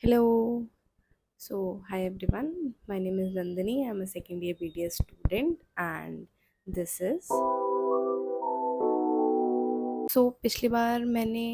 Hello. Hi everyone. My name is Nandini. I'm a second year BDS student, and this is पिछली बार मैंने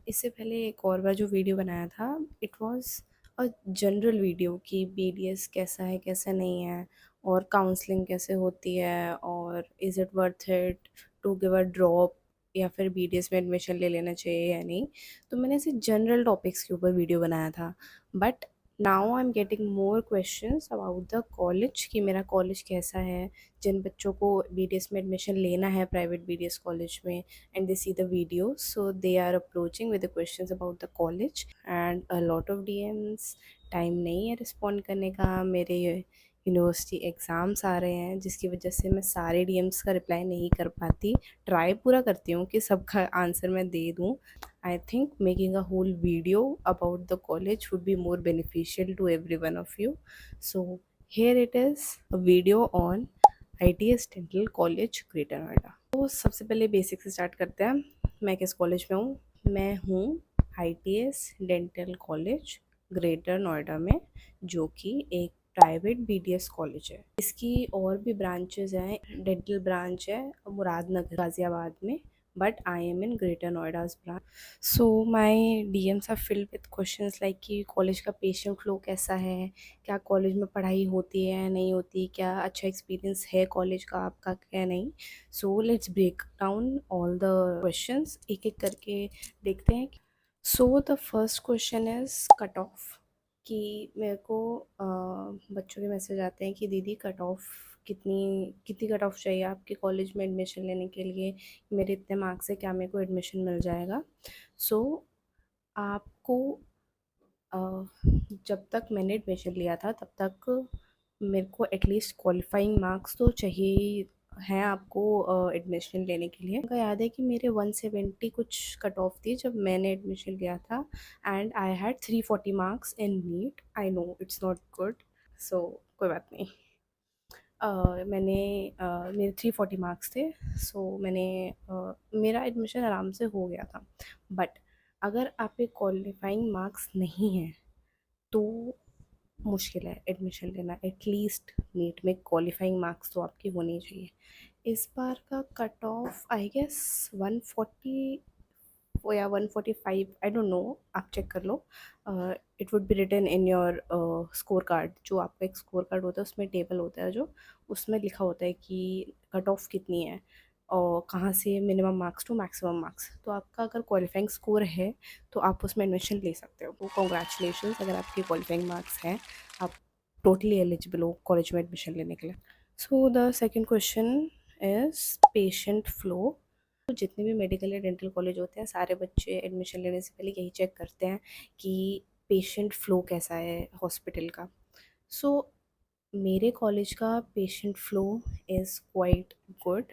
इससे पहले एक और बार जो वीडियो बनाया था, it was a general video कि बीडीएस कैसा है कैसा नहीं है, और काउंसलिंग कैसे होती है, और is it worth it to give a drop, या फिर बीडीएस में एडमिशन ले लेना चाहिए या नहीं। तो मैंने ऐसे जनरल टॉपिक्स के ऊपर वीडियो बनाया था। But now I am getting more questions about the college, कि मेरा कॉलेज कैसा है। जिन बच्चों को बीडीएस में एडमिशन लेना है प्राइवेट बीडीएस कॉलेज में, and they see the video, so they are approaching with the questions about the college and a lot of DMs। Time नहीं है रिस्पॉन्ड करने का, मेरे यूनिवर्सिटी एग्ज़ाम्स आ रहे हैं जिसकी वजह से मैं सारे डीएम्स का रिप्लाई नहीं कर पाती। ट्राई पूरा करती हूँ कि सबका आंसर मैं दे दूँ। I think making a whole video about the college would be more beneficial to every one of you. So here it is, a video on ITS dental college Greater Noida. तो सबसे पहले बेसिक से स्टार्ट करते हैं। मैं किस कॉलेज में हूँ? मैं हूँ ITS dental college Greater Noida में, जो कि एक प्राइवेट बीडीएस कॉलेज है। इसकी और भी ब्रांचेज हैं। डेंटल ब्रांच है मुरादनगर गाज़ियाबाद में, but I am in greater Noida's branch. So my DMs are filled with questions like कि कॉलेज का पेशेंट फ्लो कैसा है, क्या कॉलेज में पढ़ाई होती है नहीं होती, क्या अच्छा एक्सपीरियंस है कॉलेज का आपका क्या नहीं। So let's break down all the questions एक एक करके देखते हैं। So the first question is cut off, कि मेरे को बच्चों के मैसेज आते हैं कि दीदी कट ऑफ कितनी कितनी कट ऑफ चाहिए आपके कॉलेज में एडमिशन लेने के लिए, मेरे इतने मार्क्स से क्या मेरे को एडमिशन मिल जाएगा। सो आपको अ, जब तक मैंने एडमिशन लिया था तब तक मेरे को एटलीस्ट क्वालिफाइंग मार्क्स तो चाहिए ही हैं आपको एडमिशन लेने के लिए। मुझे याद है कि मेरे 170 कुछ कट ऑफ थी जब मैंने एडमिशन लिया था, and I had 340 marks in NEET. I know it's not good, so कोई बात नहीं। मैंने मेरे 340 मार्क्स थे, सो मैंने मेरा एडमिशन आराम से हो गया था। बट अगर आप पे क्वालिफाइंग मार्क्स नहीं हैं तो मुश्किल है एडमिशन लेना। एटलीस्ट नीट में क्वालिफाइंग मार्क्स तो आपके होने चाहिए। इस बार का कट ऑफ आई गेस 140 या 145, आई डोंट नो, आप चेक कर लो। It would be written in your score card. जो आपका एक स्कोर कार्ड होता है उसमें टेबल होता है, जो उसमें लिखा होता है कि कट ऑफ कितनी है और कहाँ से minimum marks to maximum marks. तो आपका अगर क्वालिफाइंग स्कोर है तो आप उसमें एडमिशन ले सकते हो। तो कॉन्ग्रेचुलेशन, अगर आपके क्वालिफाइंग मार्क्स हैं, आप टोटली एलिजिबल हो कॉलेज में एडमिशन लेने के लिए। So the second question is patient flow. तो जितने भी मेडिकल या डेंटल कॉलेज होते हैं, सारे बच्चे एडमिशन लेने से पहले यही चेक करते हैं कि पेशेंट फ्लो कैसा है हॉस्पिटल का। सो मेरे कॉलेज का patient flow is quite good.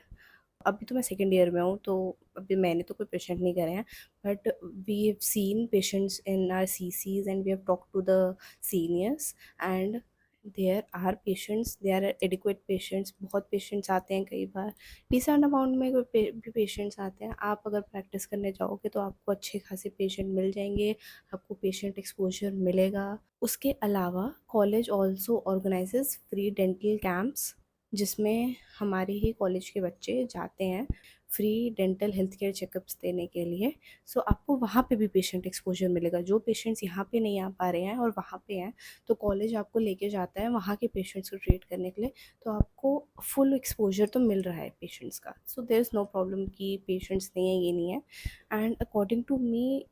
अभी तो मैं सेकेंड ईयर में हूँ, तो अभी मैंने तो कोई पेशेंट नहीं करे हैं, but we have seen patients in our CCs and we have talk to the seniors, and there are patients, there are adequate patients. बहुत पेशेंट्स आते हैं, कई बार डिसेंट अमाउंट में भी पेशेंट्स आते हैं। आप अगर प्रैक्टिस करने जाओगे तो आपको अच्छे खासे पेशेंट मिल जाएंगे, आपको पेशेंट एक्सपोजर मिलेगा। उसके अलावा college also organises free dental camps, जिसमें हमारे ही कॉलेज के बच्चे जाते हैं free dental health care checkups देने के लिए। सो आपको वहाँ पे भी पेशेंट एक्सपोजर मिलेगा। जो पेशेंट्स यहाँ पे नहीं आ पा रहे हैं और वहाँ पे हैं, तो कॉलेज आपको लेके जाता है वहाँ के पेशेंट्स को ट्रीट करने के लिए। तो आपको फुल एक्सपोजर तो मिल रहा है पेशेंट्स का। So there is no problem कि पेशेंट्स नहीं है, ये नहीं है। एंड अकॉर्डिंग टू मी,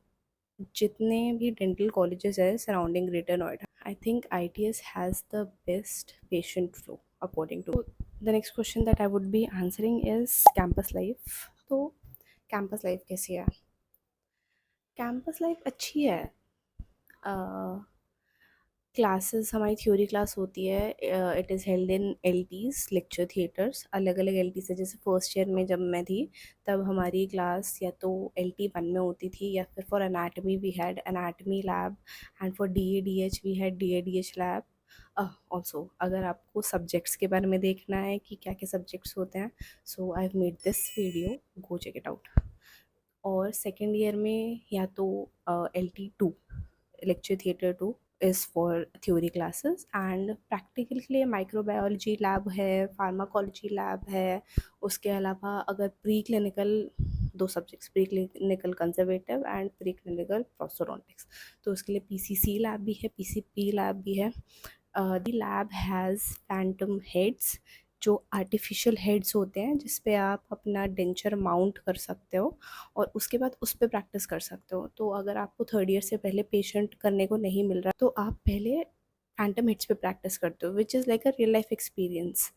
जितने भी डेंटल कॉलेजेस है surrounding Greater Noida, I think ITS has the best patient flow according to. The next question that I would be answering is campus life. तो कैंपस लाइफ कैसी है? कैंपस लाइफ अच्छी है। Classes, हमारी theory class होती है, it is held in LTs, lecture theatres. अलग अलग LTs है। जैसे फर्स्ट ईयर में जब मैं थी, तब हमारी क्लास या तो LT1 में होती थी, या फिर for anatomy we had anatomy lab, and for DADH we had DADH lab. Also अगर आपको सब्जेक्ट्स के बारे में देखना है कि क्या क्या सब्जेक्ट्स होते हैं, so I have made this video, go check it out. और सेकेंड ईयर में या तो LT2, lecture theatre 2, is for theory classes and practical के लिए माइक्रोबायोलॉजी लैब है, फार्माकोलॉजी लैब है। उसके अलावा अगर प्री क्लिनिकल, दो subjects, pre clinical conservative and pre clinical prosthodontics, तो उसके लिए पीसीसी लैब भी है, पीसीपी लैब भी है। The lab has Phantom heads, जो आर्टिफिशियल हेड्स होते हैं जिस पे आप अपना डेंचर माउंट कर सकते हो और उसके बाद उस पे प्रैक्टिस कर सकते हो। तो अगर आपको थर्ड ईयर से पहले पेशेंट करने को नहीं मिल रहा तो आप पहले फैंटम हेड्स पे प्रैक्टिस करते हो, which is like a real life experience.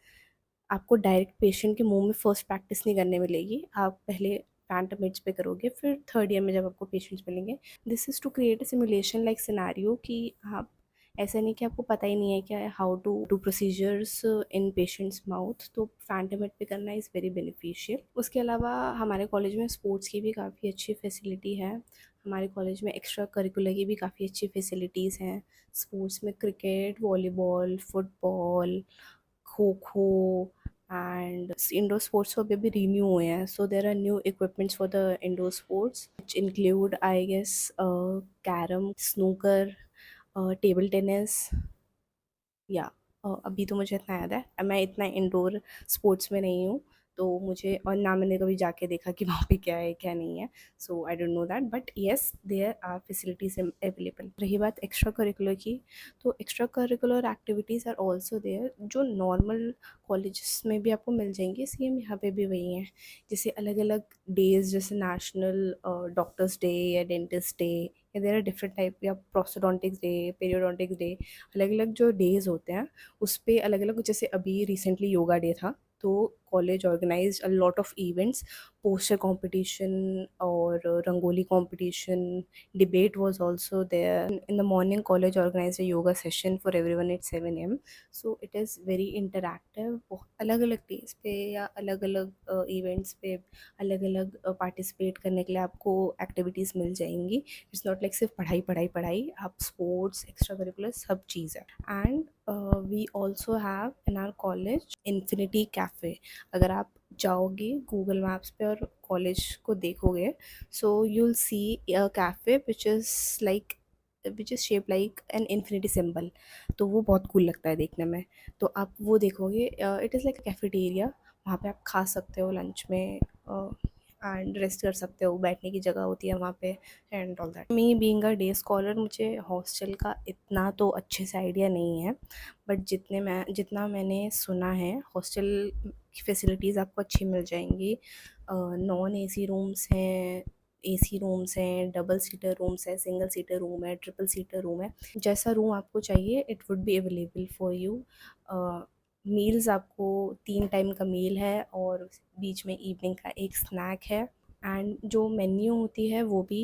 आपको डायरेक्ट पेशेंट के मुंह में फर्स्ट प्रैक्टिस नहीं करने मिलेगी, आप पहले फैंटम हेड्स पे करोगे, फिर थर्ड ईयर में जब आपको पेशेंट्स मिलेंगे। This is to create a simulation like scenario कि आप, ऐसा नहीं कि आपको पता ही नहीं है क्या how to do procedures in patients mouth, तो फैंटम हेड पे करना इज़ वेरी बेनिफिशियल। उसके अलावा हमारे कॉलेज में स्पोर्ट्स की भी काफ़ी अच्छी फैसिलिटी है। हमारे कॉलेज में एक्स्ट्रा करिकुलर की भी काफ़ी अच्छी फैसिलिटीज़ हैं। स्पोर्ट्स में cricket, volleyball, football, kho kho and indoor sports तो अभी अभी रिन्यू हुए हैं, so there are new equipments for the indoor sports which include I guess carrom, snooker, table tennis, या अभी तो मुझे इतना याद है। मैं इतना इंडोर स्पोर्ट्स में नहीं हूँ, तो मुझे, और ना मैंने कभी जाके देखा कि वहाँ पे क्या है क्या नहीं है, so I don't know that, but yes there are facilities available. रही बात एक्स्ट्रा करिकुलर की, तो extra curricular activities are also there जो नॉर्मल कॉलेजेस में भी आपको मिल जाएंगी, सेम यहाँ पे भी वही हैं। जैसे अलग अलग डेज, जैसे नेशनल डॉक्टर्स डे या डेंटिस्ट डे, या देर आर डिफरेंट टाइप, या प्रोस्टोडोंटिक्स डे, पेरियोडोंटिक्स डे, अलग अलग जो डेज़ होते हैं उस पे अलग अलग, जैसे अभी रिसेंटली योगा डे था, तो college organise a lot of events, poster competition और rangoli competition, debate was also there. In the morning college organise a yoga session for everyone at 7 AM, so it is very interactive. अलग अलग days पे या अलग अलग events पे अलग अलग पार्टिसिपेट करने के लिए आपको एक्टिविटीज़ मिल जाएंगी। इट्स नॉट लाइक सिर्फ पढ़ाई पढ़ाई पढ़ाई, आप स्पोर्ट्स, एक्स्ट्रा करिकुलर सब चीज़ है। And we also have in our college infinity cafe. अगर आप जाओगे गूगल मैप्स पे और कॉलेज को देखोगे, so you will see a cafe which is shape like an infinity symbol, तो वो बहुत कूल लगता है देखने में। तो आप वो देखोगे, इट इज़ लाइक कैफेटेरिया, वहाँ पे आप खा सकते हो लंच में एंड रेस्ट कर सकते हो, बैठने की जगह होती है वहाँ पे and all that. Me being a day scholar, मुझे हॉस्टल का इतना तो अच्छे से आइडिया नहीं है, बट जितना मैंने सुना है, हॉस्टल की फैसिलिटीज़ आपको अच्छी मिल जाएंगी। नॉन एसी रूम्स हैं, एसी रूम्स हैं, डबल सीटर रूम्स हैं, सिंगल सीटर रूम है, ट्रिपल सीटर रूम है। जैसा रूम आपको चाहिए it would be available for you. Meals आपको 3 टाइम का मील है और बीच में इवनिंग का एक स्नैक है। एंड जो मेन्यू होती है वो भी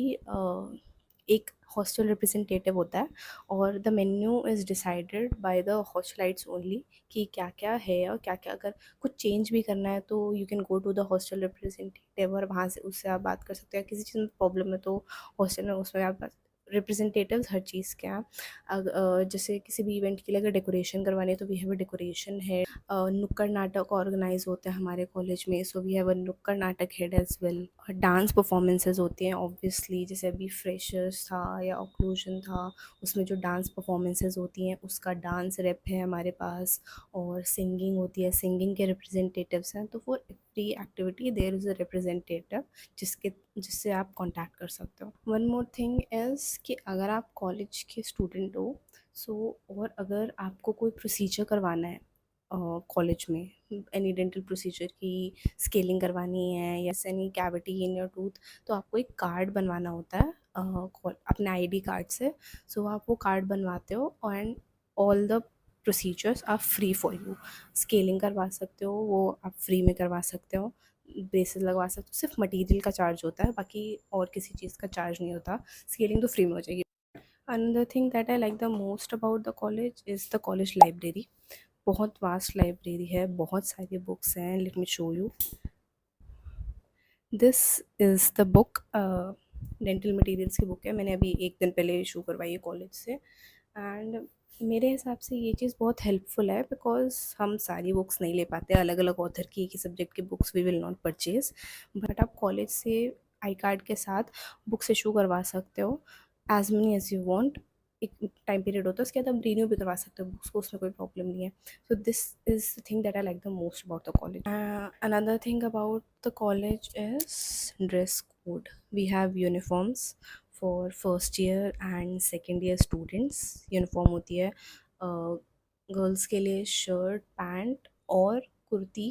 एक हॉस्टल रिप्रेजेंटेटिव होता है, और the menu is decided by the hostelites only, कि क्या क्या है और क्या क्या, अगर कुछ चेंज भी करना है तो you can go to the hostel representative और वहाँ से उससे आप बात कर सकते हैं। किसी चीज़ में प्रॉब्लम है तो हॉस्टल में उसमें आप रिप्रेजेंटेटिव्स हर चीज़ के हैं। जैसे किसी भी इवेंट के लिए अगर डेकोरेशन करवानी है तो we have a decoration head. नुक्कड़ नाटक ऑर्गेनाइज होते हैं हमारे कॉलेज में, सो वी हैव अ नुक्कड़ नाटक head as well. Dance performances होती हैं ऑब्वियसली, जैसे अभी फ्रेशर्स था या ऑक्लूजन था, उसमें जो डांस परफॉर्मेंसेज होती हैं उसका डांस रेप है हमारे पास। और सिंगिंग होती है, सिंगिंग के रिप्रेजेंटेटिव्स हैं, तो for every activity there is a representative जिससे आप कांटेक्ट कर सकते हो। वन मोर थिंग इज़ कि अगर आप कॉलेज के स्टूडेंट हो, सो और अगर आपको कोई प्रोसीजर करवाना है कॉलेज में, एनी डेंटल प्रोसीजर की स्केलिंग करवानी है या any cavity in your tooth, तो आपको एक कार्ड बनवाना होता है अपने आईडी कार्ड से। सो आप वो कार्ड बनवाते हो and all the procedures are free for you. Scaling करवा सकते हो, वो आप फ्री में करवा सकते हो। ब्रेसेस लगवा सकते हो, सिर्फ मटेरियल का चार्ज होता है, बाकी और किसी चीज़ का चार्ज नहीं होता। स्केलिंग तो फ्री में हो जाएगी। Another thing that I like the most about the college is the college library. बहुत वास्ट लाइब्रेरी है, बहुत सारी बुक्स हैं। Let me show you, this is the book, dental materials की बुक है। मैंने अभी एक दिन पहले इशू करवाई है कॉलेज से, एंड मेरे हिसाब से ये चीज़ बहुत हेल्पफुल है, बिकॉज हम सारी बुक्स नहीं ले पाते, अलग अलग ऑथर की एक ही सब्जेक्ट की books we will not purchase, but आप कॉलेज से आई कार्ड के साथ बुक्स इशू करवा सकते हो as many as you want. एक टाइम पीरियड होता है, उसके बाद आप रिन्यू भी करवा सकते हो बुक्स को, उसमें कोई प्रॉब्लम नहीं है. So this is the thing that I like the most about the college. Another thing about the college is dress code. We have uniforms for first year and second year students. Uniform होती है girls के लिए shirt pant और kurti,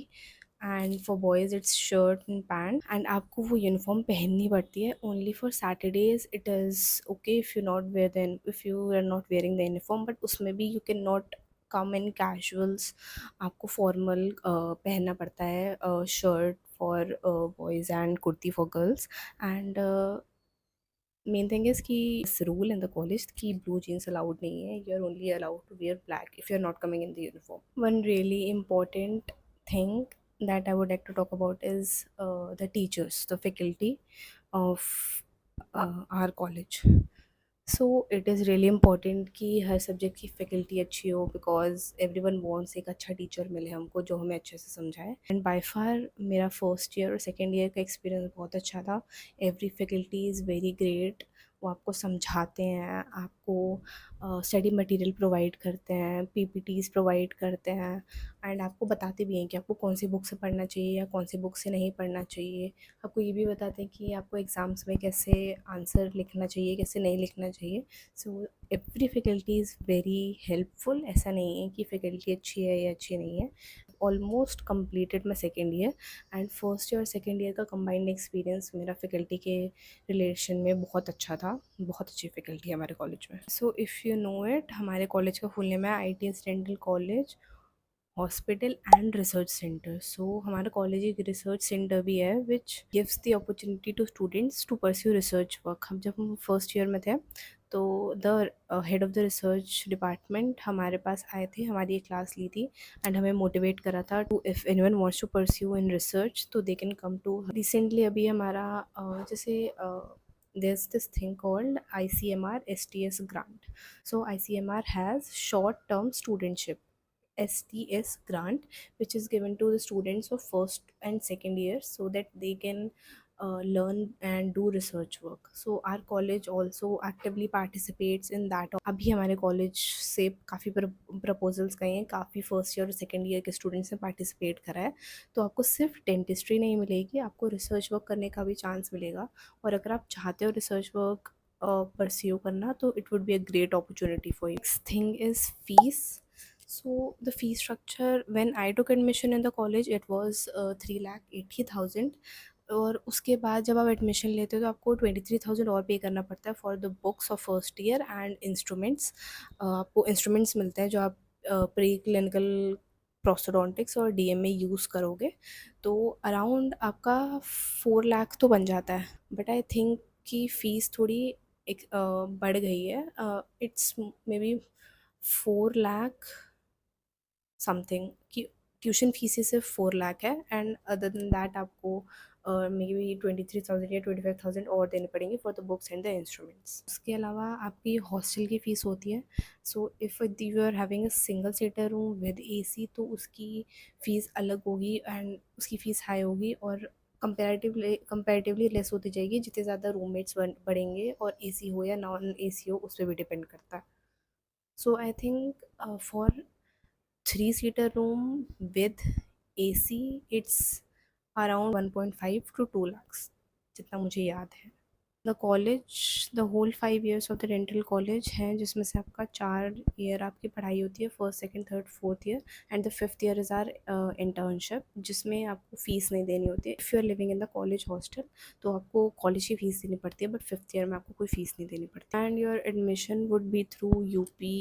and for boys it's shirt and pant. And आपको वो uniform पहननी पड़ती है. Only for Saturdays it is okay if you not wear then if you are not wearing the uniform, but उसमें भी you can not come in casuals. आपको formal पहनना पड़ता है, shirt for boys and kurti for girls. And main thing is कि इस rule in the college कि blue jeans allowed नहीं है. You are only allowed to wear black if you are not coming in the uniform. One really important thing that I would like to talk about is the teachers, the faculty of our college. So it is really important कि हर subject की faculty अच्छी हो, because every one wants एक अच्छा teacher मिले हमको जो हमें अच्छे से समझाए. एंड बाय फार मेरा फर्स्ट ईयर और सेकेंड ईयर का एक्सपीरियंस बहुत अच्छा था. Every faculty is very great. वो आपको समझाते हैं, आपको स्टडी मटेरियल प्रोवाइड करते हैं, पीपीटीज प्रोवाइड करते हैं, एंड आपको बताते भी हैं कि आपको कौन सी बुक से पढ़ना चाहिए या कौन सी बुक से नहीं पढ़ना चाहिए. आपको ये भी बताते हैं कि आपको एग्ज़ाम्स में कैसे आंसर लिखना चाहिए, कैसे नहीं लिखना चाहिए. So every faculty is very helpful. ऐसा नहीं है कि फैकल्टी अच्छी है या अच्छी नहीं है. ऑलमोस्ट कंप्लीटेड मैं second year, and first year और सेकेंड ईयर का कंबाइंड एक्सपीरियंस मेरा फैकल्टी के रिलेशन में बहुत अच्छा था. बहुत अच्छी फैकल्टी है हमारे कॉलेज में. So if you know it, हमारे कॉलेज का फुल नेम है IT residential college hospital and research centre. So हमारा कॉलेज एक रिसर्च सेंटर भी है which gives the opportunity to students to pursue research work. हम जब हम फर्स्ट ईयर में थे तो the head of the research department हमारे पास आए थे, हमारी एक क्लास ली थी, एंड हमें मोटिवेट करा था to if anyone wants to pursue in research तो they can come to. Recently अभी हमारा जैसे there's this thing called ICMR STS grant. So ICMR has short term studentship STS grant, which is given to the students of first and second year so that they can learn and do research work. So our college also actively participates in that. अभी हमारे college से काफ़ी proposals गए हैं, काफ़ी first year और second year के students ने पार्टिसिपेट करा है. तो आपको सिर्फ डेंटिस्ट्री नहीं मिलेगी, आपको रिसर्च वर्क करने का भी चांस मिलेगा. और अगर आप चाहते हो रिसर्च वर्क परस्यू करना तो it would be a great opportunity for you. Next thing is fees. So the fee structure when I took admission in the college it was 3,80,000. और उसके बाद जब आप एडमिशन लेते हो तो आपको 23,000 और पे करना पड़ता है for the books of first year and instruments. आपको इंस्ट्रूमेंट्स मिलते हैं जो आप प्री क्लिनिकल प्रोस्टोडोंटिक्स और DM में यूज़ करोगे. तो अराउंड आपका 4 लाख तो बन जाता है. बट आई थिंक कि फ़ीस थोड़ी एक बढ़ गई है. It's may be 4 lakh something कि ट्यूशन फीस ही सिर्फ 4 लाख है. एंड अदर देन दैट आपको मे बी 23,000 या 25,000 और देने पड़ेंगे for the books and the instruments. उसके अलावा आपकी हॉस्टल की फ़ीस होती है. So if you are having a single seater room with AC तो उसकी फ़ीस अलग होगी एंड उसकी फ़ीस हाई होगी, और कंपेरेटिवली लेस होती जाएगी जितने ज़्यादा रूममेट्स बढ़ेंगे, और AC हो या नॉन AC हो उस पर भी डिपेंड करता है. So I think for 3-seater room with AC, it's around 1.5 to 2 lakhs, जितना मुझे याद है. The college the whole 5 years of the dental college है, जिसमें से आपका 4 ईयर आपकी पढ़ाई होती है, first second third fourth year, and the fifth year is our internship जिसमें आपको फ़ीस नहीं देनी होती है. If you are living in the college hostel तो आपको कॉलेज की फ़ीस देनी पड़ती है, बट फिफ्थ ईयर में आपको कोई फ़ीस नहीं देनी पड़ती. And your admission would be through UP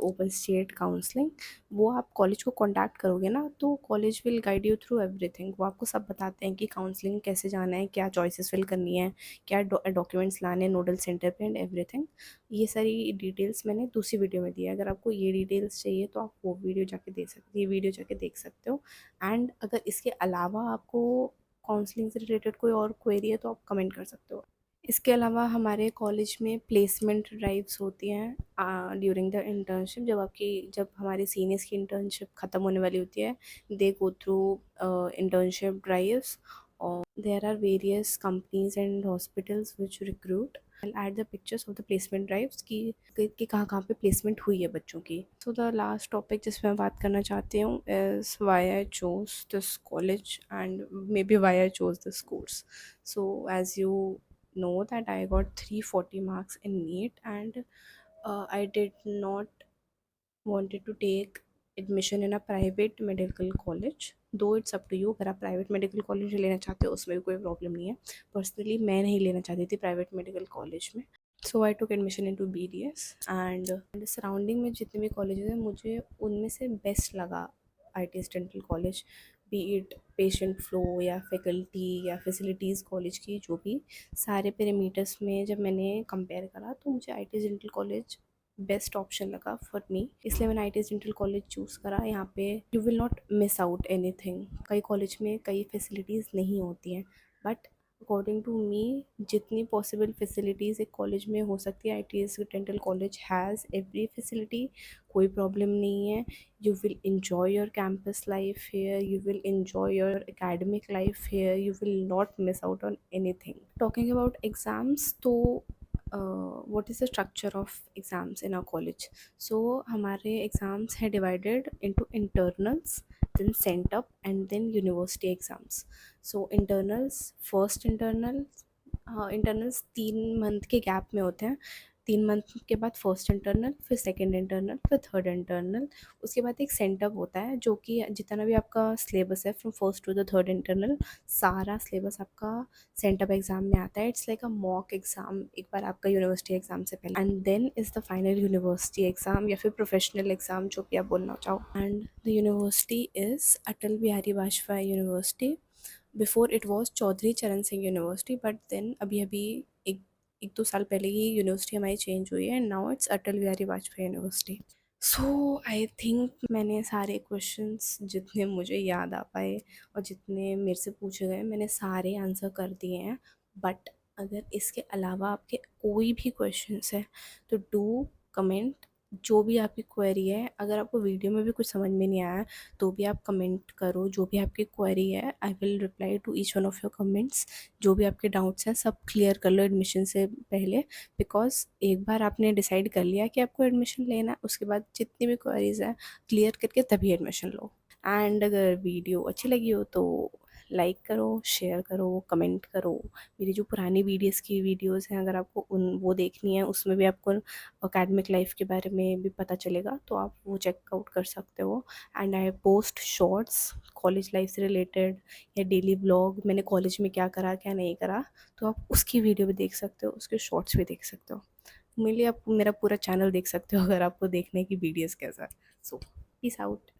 open state counselling. वो आप कॉलेज को कॉन्टैक्ट करोगे ना तो college will guide you through everything. वो आपको सब बताते हैं कि काउंसलिंग कैसे जाना है, क्या चॉइसेस फिल करनी है, क्या डॉक्यूमेंट्स लाने नोडल सेंटर पे, एंड एवरीथिंग. ये सारी डिटेल्स मैंने दूसरी वीडियो में दी है. अगर आपको ये डिटेल्स चाहिए तो आप वो वीडियो जाके देख सकते, ये वीडियो जाके देख सकते हो. एंड अगर इसके अलावा आपको काउंसलिंग से रिलेटेड कोई और क्वेरी है तो आप कमेंट कर सकते हो. इसके अलावा हमारे कॉलेज में प्लेसमेंट ड्राइव्स होती हैं ड्यूरिंग द इंटर्नशिप. जब हमारे सीनियर्स की इंटर्नशिप ख़त्म होने वाली होती है, they go through internship drives, or there are various companies and hospitals which recruit. I add the pictures of the placement drives कि कहाँ कहाँ पे प्लेसमेंट हुई है बच्चों की। सो द लास्ट टॉपिक जिस पे मैं बात करना चाहती हूँ is why I chose this college and maybe why I chose this course. So as you know that I got 340 marks in NEET, and I did not wanted to take admission in a private medical college. Though it's up to you, अगर आप private medical college लेना चाहते हो उसमें भी कोई problem नहीं है। पर्सनली मैं नहीं लेना चाहती थी प्राइवेट मेडिकल कॉलेज में। So I took admission in to BDS and surrounding में जितने भी कॉलेजेस हैं मुझे उनमें से बेस्ट लगा ITS dental college. B it patient flow या फैकल्टी या फैसिलिटीज़ कॉलेज की जो भी सारे पैरामीटर्स में जब मैंने कंपेयर करा तो मुझे ITS dental college best option लगा फॉर मी, इसलिए मैंने ITS डेंटल कॉलेज चूज़ करा। यहाँ पे you will not miss out anything. कई कॉलेज में कई फैसिलिटीज़ नहीं होती हैं, बट अकॉर्डिंग टू मी जितनी पॉसिबल फैसिलिटीज़ एक कॉलेज में हो सकती है ITS dental college has every facility. कोई प्रॉब्लम नहीं है। You will enjoy your campus life here, you will enjoy your academic life here, you will not miss out on anything. Talking about exams, तो what is the structure of exams in our college? So हमारे exams है divided into internals, then sent up, and then university exams. So internals 3 month के gap में होते हैं। 3 month के बाद first internal, फिर सेकंड इंटरनल, फिर थर्ड इंटरनल। उसके बाद एक सेंटअप होता है जो कि जितना भी आपका सिलेबस है from first to the third internal, सारा सिलेबस आपका सेंटअप एग्ज़ाम में आता है। It's like a mock exam एक बार आपका यूनिवर्सिटी एग्ज़ाम से पहले, and then is the final university exam या फिर प्रोफेशनल एग्ज़ाम जो भी आप बोलना चाहो। And the university is Atal Bihari Vajpayee university. Before it was Chaudhary Charan Singh university, but then अभी अभी एक 1-2 साल पहले ही यूनिवर्सिटी हमारी चेंज हुई है, and now it's Atal Bihari Vajpayee university. So I think मैंने सारे क्वेश्चंस जितने मुझे याद आ पाए और जितने मेरे से पूछे गए मैंने सारे आंसर कर दिए हैं। बट अगर इसके अलावा आपके कोई भी क्वेश्चंस है तो डू कमेंट। जो भी आपकी क्वेरी है, अगर आपको वीडियो में भी कुछ समझ में नहीं आया तो भी आप कमेंट करो। जो भी आपकी क्वेरी है I will reply to each one of your comments. जो भी आपके डाउट्स हैं सब क्लियर कर लो एडमिशन से पहले, बिकॉज एक बार आपने डिसाइड कर लिया कि आपको एडमिशन लेना है, उसके बाद जितनी भी क्वेरीज हैं क्लियर करके तभी एडमिशन लो। एंड अगर वीडियो अच्छी लगी हो तो लाइक करो, शेयर करो, कमेंट करो। मेरी जो पुरानी की वीडियोस हैं अगर आपको वो देखनी है, उसमें भी आपको अकेडमिक लाइफ के बारे में भी पता चलेगा, तो आप वो चेकआउट कर सकते हो। And I post shorts college life से रिलेटेड या डेली व्लॉग, मैंने कॉलेज में क्या करा क्या नहीं करा, तो आप उसकी वीडियो भी देख सकते हो, उसके शॉर्ट्स भी देख सकते हो। मेरे लिए आप मेरा पूरा चैनल देख सकते हो अगर आपको देखने की वीडियोस कैसा है। सो पीस आउट।